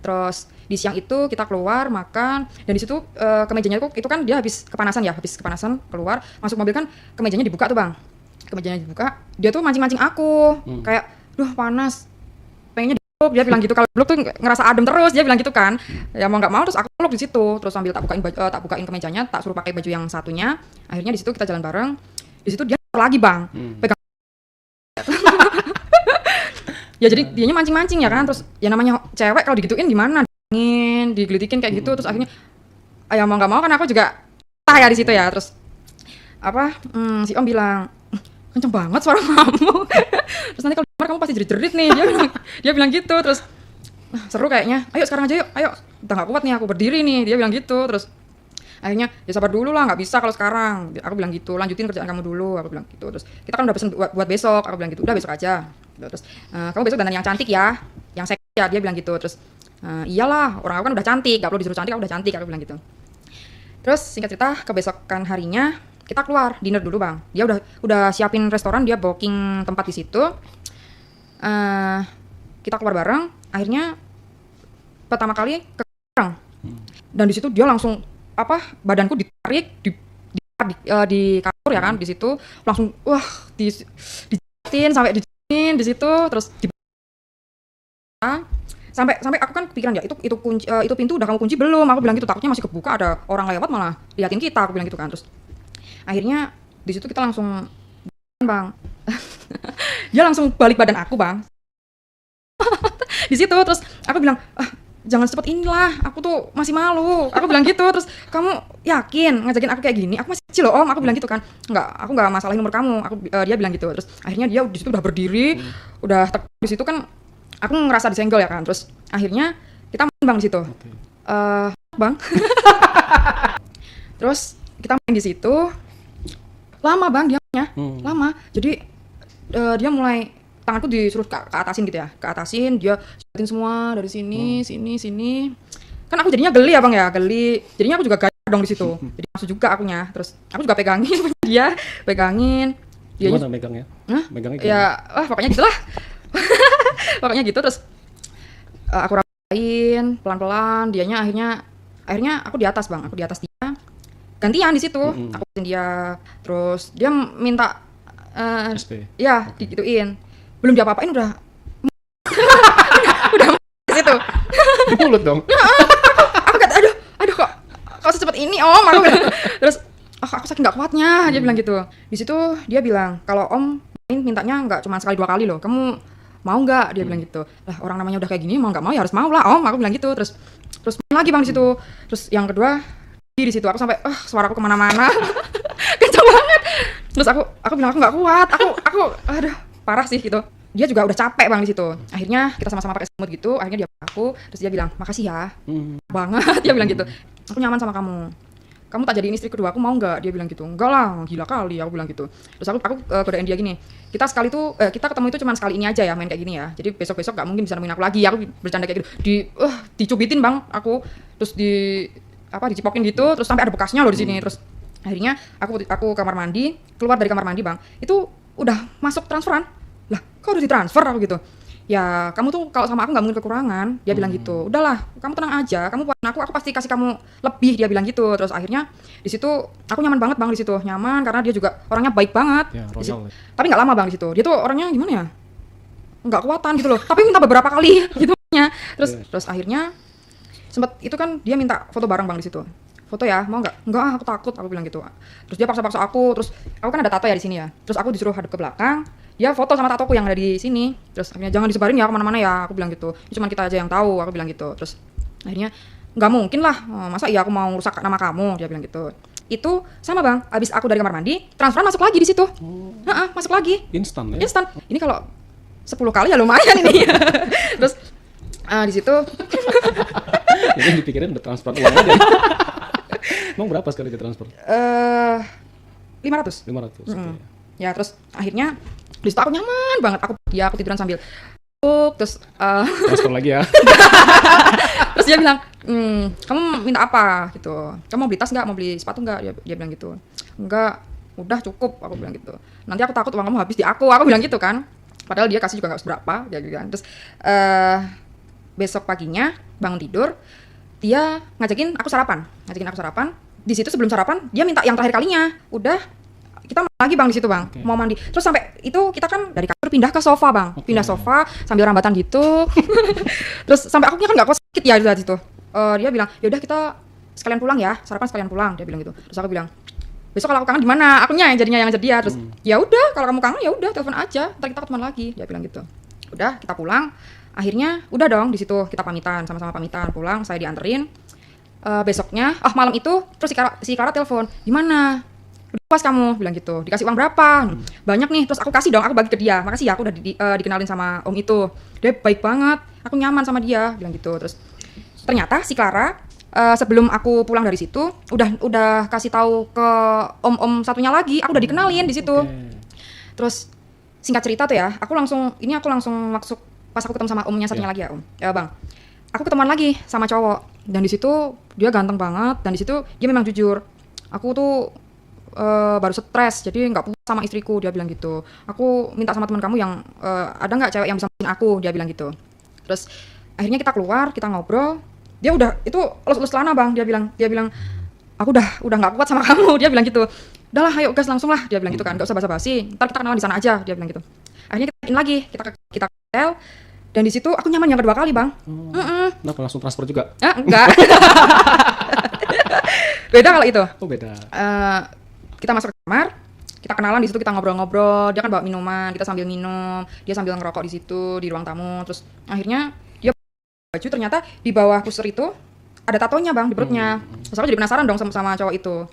Terus di siang itu kita keluar makan dan di situ kemejanya itu kan dia habis kepanasan keluar masuk mobil kan kemejanya dibuka tuh bang, kemejanya dibuka dia tuh mancing aku kayak duh panas pengennya dipeluk dia bilang gitu, kalau peluk tuh ngerasa adem terus dia bilang gitu kan, ya mau nggak mau terus aku peluk di situ terus sambil tak bukain kemejanya tak suruh pakai baju yang satunya, akhirnya di situ kita jalan bareng, di situ dia lagi bang pegang ya jadi dianya mancing-mancing ya kan, terus ya namanya cewek kalau digituin gimana, digelitikin kayak gitu, terus akhirnya ya mau nggak mau kan aku juga tah ya di situ ya, terus apa si om bilang kenceng banget suara kamu terus nanti kalau di kamar kamu pasti jerit-jerit nih dia bilang gitu, terus seru kayaknya, ayo sekarang aja yuk, ayo udah nggak kuat nih aku berdiri nih, dia bilang gitu, terus akhirnya ya sabar dulu lah nggak bisa kalau sekarang, aku bilang gitu, lanjutin kerjaan kamu dulu, aku bilang gitu, terus kita kan udah pesen buat besok, aku bilang gitu, udah besok aja, terus kamu besok dandan yang cantik ya, yang seksi ya, dia bilang gitu, terus iyalah orang aku kan udah cantik, gak perlu disuruh cantik, aku udah cantik, aku bilang gitu. Terus singkat cerita kebesokan harinya kita keluar dinner dulu bang, dia udah siapin restoran, dia booking tempat di situ, kita keluar bareng, akhirnya pertama kali ke orang dan di situ dia langsung badanku ditarik di kasur ya kan, di situ langsung dijatin sampai dijinin di situ, terus sampai aku kan kepikiran ya itu kunci, itu pintu udah kamu kunci belum, aku bilang gitu, takutnya masih kebuka ada orang lewat malah liatin kita, aku bilang gitu kan, terus akhirnya di situ kita langsung bang dia langsung balik badan aku bang di situ, terus aku bilang jangan secepat inilah, aku tuh masih malu, aku bilang gitu, terus kamu yakin ngajakin aku kayak gini, aku masih kecil loh om, aku bilang gitu kan, aku nggak masalahin umur kamu, dia bilang gitu, terus akhirnya dia di situ udah berdiri, udah di situ kan aku ngerasa disenggol ya kan, terus akhirnya kita main bang di situ, bang, terus kita main di situ, lama bang diamnya, lama, jadi dia mulai tanganku disuruh ke atasin gitu ya, ke atasin, dia jelatin semua dari sini, sini, kan aku jadinya geli ya bang ya, jadinya aku juga gaya dong di situ, jadi langsung juga akunya, terus aku juga pegangin dia, gimana megangnya? Megangnya gimana? Ya, pokoknya gitulah, pokoknya gitu, terus aku rapain pelan-pelan, dianya akhirnya aku di atas bang, aku di atas dia, gantian di situ, aku dia, terus dia minta SP. Ya, digituin. Belum diapa-apain udah di situ. Di mulut dong. Aku kata aduh kok secepat ini om, aku bilang. Terus aku saking nggak kuatnya, dia bilang gitu. Di situ dia bilang kalau om mintanya nggak cuma sekali 2 kali loh, kamu mau nggak, dia bilang gitu. Lah orang namanya udah kayak gini mau nggak mau ya harus mau lah om, aku bilang gitu. Terus main lagi bang di situ. Terus yang kedua di situ aku sampai suaraku kemana-mana kenceng banget, terus aku bilang aku nggak kuat, aku aduh parah sih gitu, dia juga udah capek bang di situ, akhirnya kita sama-sama pakai semut gitu, akhirnya dia aku, terus dia bilang makasih ya banget, dia bilang gitu, aku nyaman sama kamu tak jadiin istri kedua aku mau nggak, dia bilang gitu, enggak lah gila kali, aku bilang gitu, terus aku godain dia gini, kita ketemu itu cuma sekali ini aja ya main kayak gini ya, jadi besok nggak mungkin bisa nemuin aku lagi, aku bercanda kayak gitu, dicubitin bang aku, terus dicipokin gitu, terus sampai ada bekasnya loh di sini, terus akhirnya aku kamar mandi, keluar dari kamar mandi bang, itu udah masuk transferan, lah kok udah ditransfer, aku gitu, ya kamu tuh kalau sama aku nggak mungkin kekurangan, dia bilang gitu, udahlah kamu tenang aja, kamu buat aku pasti kasih kamu lebih, dia bilang gitu, terus akhirnya di situ aku nyaman banget bang di situ, nyaman karena dia juga orangnya baik banget, ya, tapi nggak lama bang di situ, dia tuh orangnya gimana ya, nggak kuatan gitu loh, tapi minta beberapa kali gitu nya, terus akhirnya sempet itu kan dia minta foto bareng bang di situ, foto ya mau nggak aku takut, aku bilang gitu, terus dia paksa aku, terus aku kan ada tato ya di sini ya, terus aku disuruh hadap ke belakang, dia foto sama tatoku yang ada di sini, terus akhirnya jangan disebarin ya kemana-mana ya, aku bilang gitu, cuma kita aja yang tahu, aku bilang gitu, terus akhirnya nggak mungkin lah, masa iya aku mau rusak nama kamu, dia bilang gitu, itu sama bang, abis aku dari kamar mandi, transferan masuk lagi di situ, masuk lagi, instan ya, instan, ini kalau 10 kali ya lumayan ini, terus di situ jadi dipikirin udah transfer uang aja. Emang berapa sekali ditransfer? 500. Okay. Ya terus akhirnya di situ aku nyaman banget, aku tiduran sambil terus transfer lagi ya. Terus dia bilang kamu minta apa gitu, kamu mau beli tas nggak, mau beli sepatu nggak, dia bilang gitu, enggak udah cukup, aku bilang gitu, nanti aku takut uang kamu habis di aku bilang gitu kan, padahal dia kasih juga nggak seberapa, dia bilang. Terus besok paginya bangun tidur, dia ngajakin aku sarapan. Di situ sebelum sarapan dia minta yang terakhir kalinya. Udah kita main lagi Bang di situ Bang, mau mandi. Terus sampai itu kita kan dari kasur pindah ke sofa Bang, pindah sofa sambil rambatan gitu. Terus sampai aku kan nggak kuat sakit ya di situ. Dia bilang, ya udah kita sekalian pulang ya, sarapan sekalian pulang. Dia bilang gitu. Terus aku bilang, besok kalau aku kangen gimana? Akunya yang jadinya yang ngajak dia. Terus ya udah kalau kamu kangen ya udah telepon aja, ntar kita ketemuan lagi. Dia bilang gitu. Udah kita pulang. Akhirnya udah dong di situ kita pamitan, sama-sama pamitan pulang. Saya dianterin. Besoknya, malam itu terus si Clara telepon, gimana? Udah puas kamu? Bilang gitu. Dikasih uang berapa? Banyak nih. Terus aku kasih dong, aku bagi ke dia. Makasih ya, aku udah dikenalin sama om itu. Dia baik banget. Aku nyaman sama dia. Bilang gitu. Terus ternyata si Clara sebelum aku pulang dari situ udah kasih tahu ke om-om satunya lagi. Aku udah dikenalin di situ. Terus singkat cerita tuh ya, aku langsung masuk pas aku ketemu sama omnya satunya lagi ya om. Ya bang. Aku ketemuan lagi sama cowok. Dan di situ dia ganteng banget. Dan di situ dia memang jujur. Aku tuh baru stres, jadi nggak puas sama istriku, dia bilang gitu. Aku minta sama teman kamu yang ada nggak cewek yang bisa nemenin aku, dia bilang gitu. Terus akhirnya kita keluar, kita ngobrol. Dia udah itu elus celana bang, dia bilang aku udah nggak kuat sama kamu, dia bilang gitu. Udahlah, ayo gas langsung lah, dia bilang gitu kan, nggak usah basa-basi. Ntar kita kenalan di sana aja, dia bilang gitu. Akhirnya kita in lagi, kita ke hotel. Dan di situ aku nyaman yang kedua kali bang. Kenapa langsung transfer juga? Enggak. Beda kalau itu. Oh beda. Kita masuk ke kamar, kita kenalan di situ, kita ngobrol-ngobrol. Dia kan bawa minuman, kita sambil minum, dia sambil ngerokok di situ di ruang tamu. Terus akhirnya dia baju, ternyata di bawah pusar itu ada tatonya bang di perutnya. Terus aku jadi penasaran dong sama cowok itu.